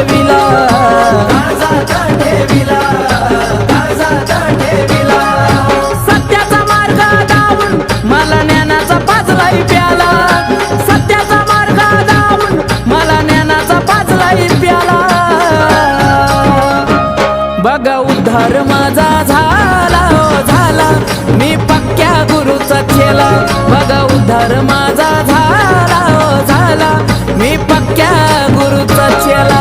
ठेविला, काळजात ठेविला, काळजात ठेविला. सत्याचा मार्ग दावून मला ज्ञानाचा पाजलाही प्याला, सत्याचा मार्ग दावून मला ज्ञानाचा पाजलाही प्याला. बघा उद्धार माझा झाला हो झाला, मी पक्क्या गुरुचा चेला. बघा उद्धार माझा झाला हो झाला, मी पक्क्या गुरुचा चेला.